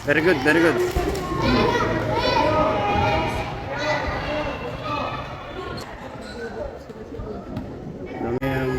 Very good, very good. Dami ang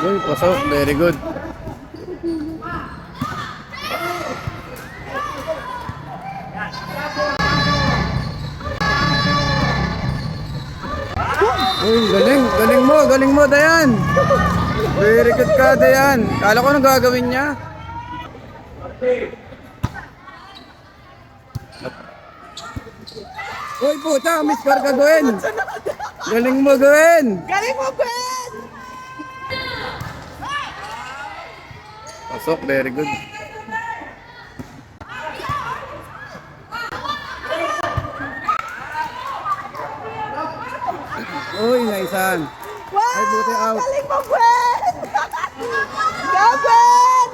uy, pasok, very good. Uy, galing mo, Dayan. Very good ka, Dayan. Kala ko anong gagawin niya. Uy, puta, miss car ka, Gwen. Galing mo, Gwen. Galing mo, Ben! Pasok, very good. Uy, naisan. Wow! Ay, buti out. Galing mo, Ben! Go, Ben!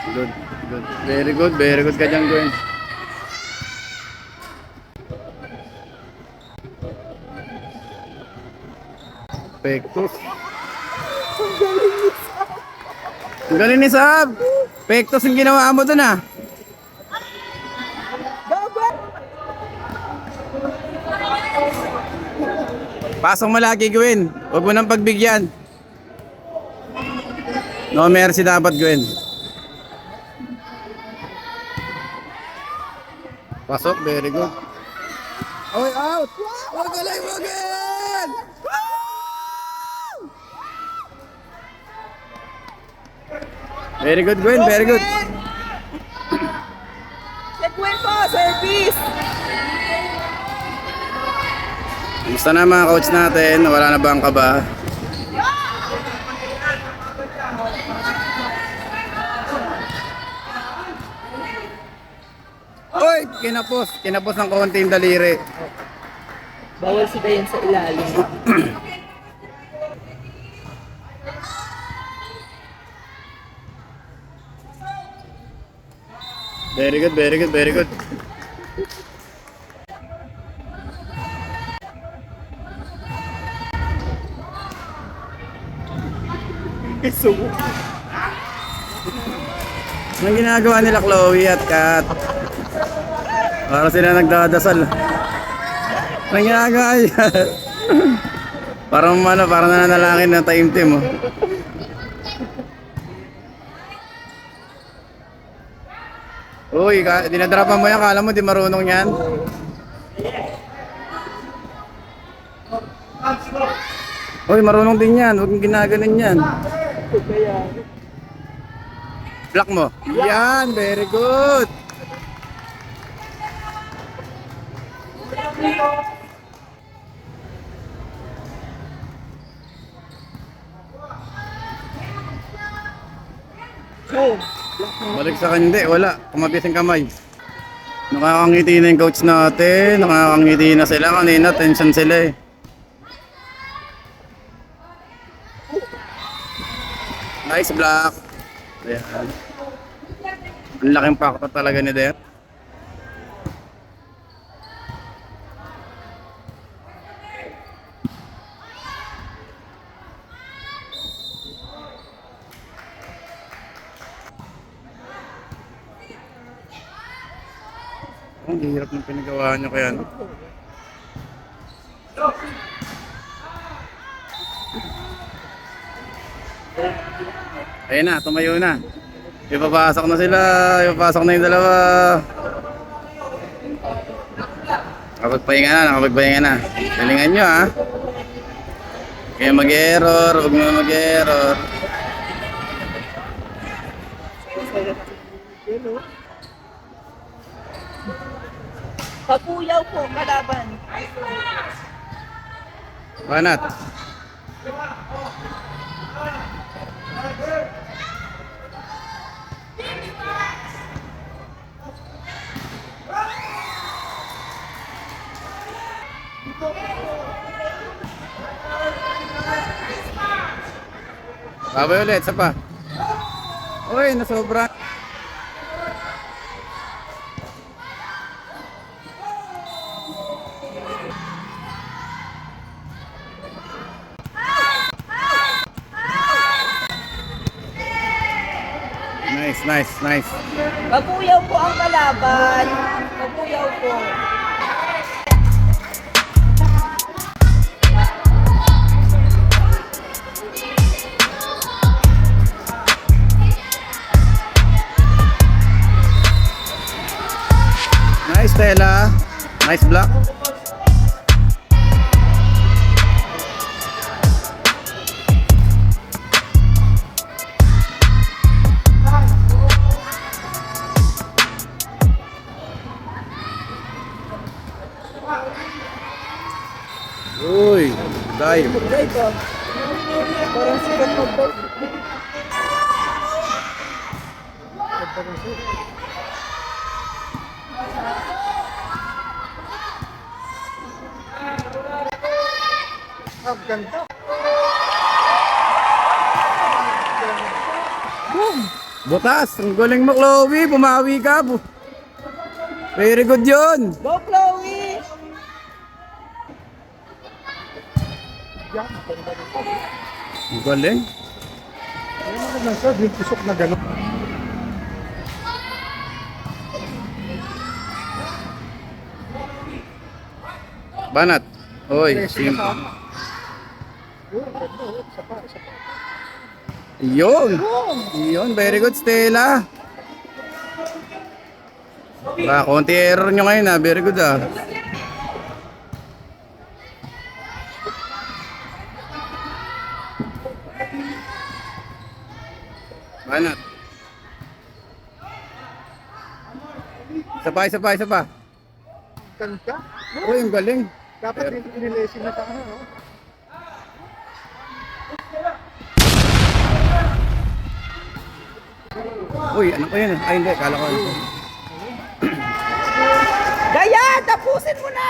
Good, good. Very good ka dyan, Gwen. Pektos. Ang galing ni Sab. Pektos yung ginawa mo dun ah. Go, Ben! Pasok mo lagi, Gwen. Huwag mo nang pagbigyan. No mercy dapat, Gwen. Pasok, very good. Oy, out! Huwag galing mo, Gwen! Very good, Gwen. Very good. Check win po, service! Gusto na mga coach natin? Wala na ba ang kaba? Oy! Kinapos ng konti yung daliri. Bawal si Dayan sa ilalim. Very good, very good, very good. Anong ginagawa nila Chloe at Kat? Para sila nagdadasal. Anong ginagawa niya? Parang nananalangin ng taimtim oh. Uy, dinadrapan mo yan, kala mo di marunong yan. Uy, marunong din yan, huwag mong ginaganin yan. Block mo. Yan, very good. Balik sa kanya, hindi, wala. Kumapis ang kamay. Nakakangiti na yung coach natin. Nakakangiti na sila. Kanina, tension sila eh. Nice block. Ayan. Ang laking pakta talaga ni Der. Ang hirap ng pinagawa niyo kaya. Ayun na, tumayo na. Ipapasok na sila. Ipapasok na yung dalawa. Nakapagpahinga na. Galingan nyo ha. Kaya mag-error, huwag mo mag-error. Papuyaw po, kalaban. Banat. Babay ulit, isa pa. Uy, nasobra. Nice. Papuyaw po ang kalaban. Papuyaw po. Nice, Stella. Nice block. Uy, dive. Dive po. Parang sikat mag-dive. Ang ganda. Butas, ang galing mo, Chloe. Pumawi ka. Very good yun. Go, Chloe! Ang galing. Ano naman lang sir, yung pusok na gano'n. Banat. Uy, simple. Isa pa. Yun, very good, Stella. Konti error nyo ngayon ha. Very good ha. Banat. Isa pa. Ganda. Uy, ang galing. Dapat dito inilesin na sa ano, no? Uy, ano ko yun? Ay, hindi. Kala ko ano. Gaya! Tapusin mo na!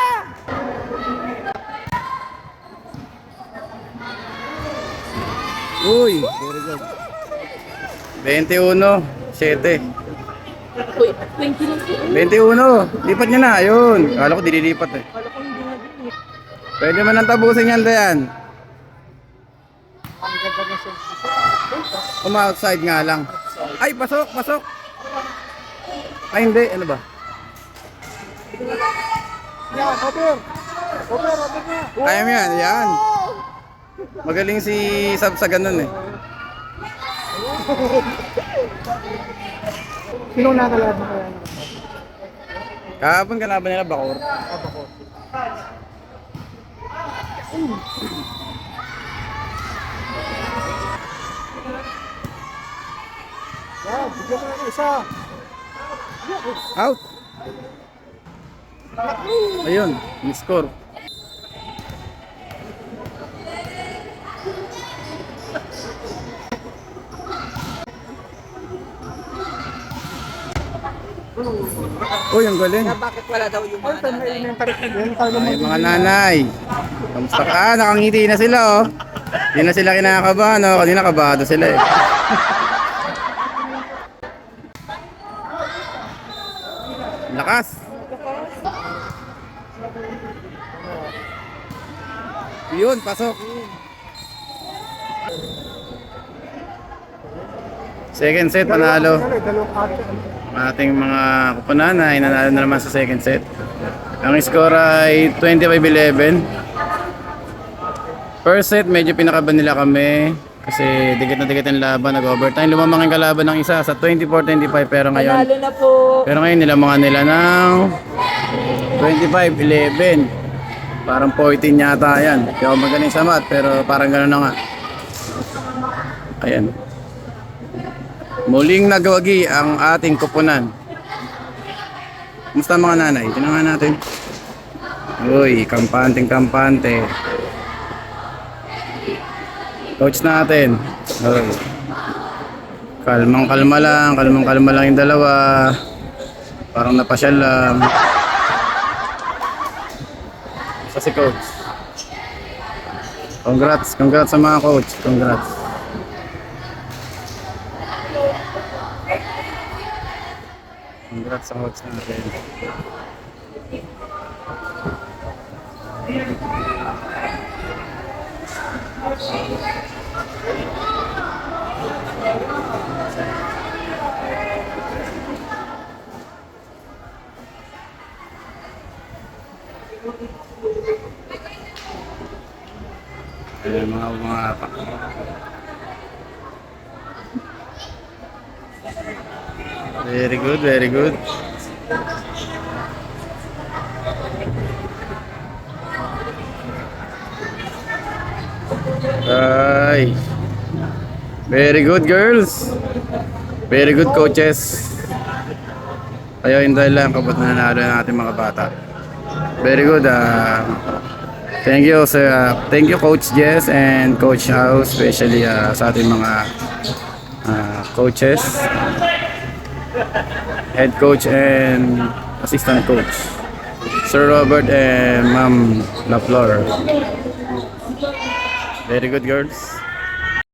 Uy, very good. 21, 7. Uy, 20 lang po. 21. Lipat niya na. Ayun. Kala ko dililipat eh. Kala ko hindi na din. Pwede man ang tabusin yan, Dayan. Ang ganda ng selfie. Outside nga lang. Ay, pasok. Ay, hindi. Ano ba? Yan, over na. Kaya mo yan. Yan. Magaling si Sab sa ganun eh. Sino nakalaban kaya naman? Kahapon kalaban nila Bakor. Ako. Yan, bigyan mo na isa. Out. Ayun, ni-score. Uy, ang galing. Bakit wala daw yung mga nanay? Ay, mga nanay. Kamusta ka? Nakangiti na sila oh. Hindi na sila kinakabahan oh. Kanina kabado sila eh. Lakas. Yun, pasok. Second set, panalo. Dalawang karte. Ating mga kupananay, nanalo na naman sa second set. Ang score ay 25-11. First set, medyo pinakaban nila kami. Kasi dikit na dikit ang laban, nag-overtime. Lumamang yung kalaban ng isa sa 24-25 pero ngayon. Panalo na po. Pero ngayon nilamangan nila ng 25-11. Parang 14 yata yan. Hindi ako magaling sa math pero parang gano'n na nga. Ayan. Muling nagawagi ang ating kupunan. Kumusta mga nanay? Tinangan natin. Uy, kampante. Coach natin. Uy. Kalmang-kalma lang yung dalawa. Parang napasyal lang. Sa si coach. Congrats sa mga coach. Congrats sa coach natin. Ayan, mga very good. Ay. Very good girls. Very good coaches. Kaya hindi lang kapag nanalo ng ating mga bata. Very good. Thank you sir. Thank you Coach Jess and Coach House, especially sa ating mga coaches, head coach and assistant coach, Sir Robert and Ma'am LaFleur. Very good girls.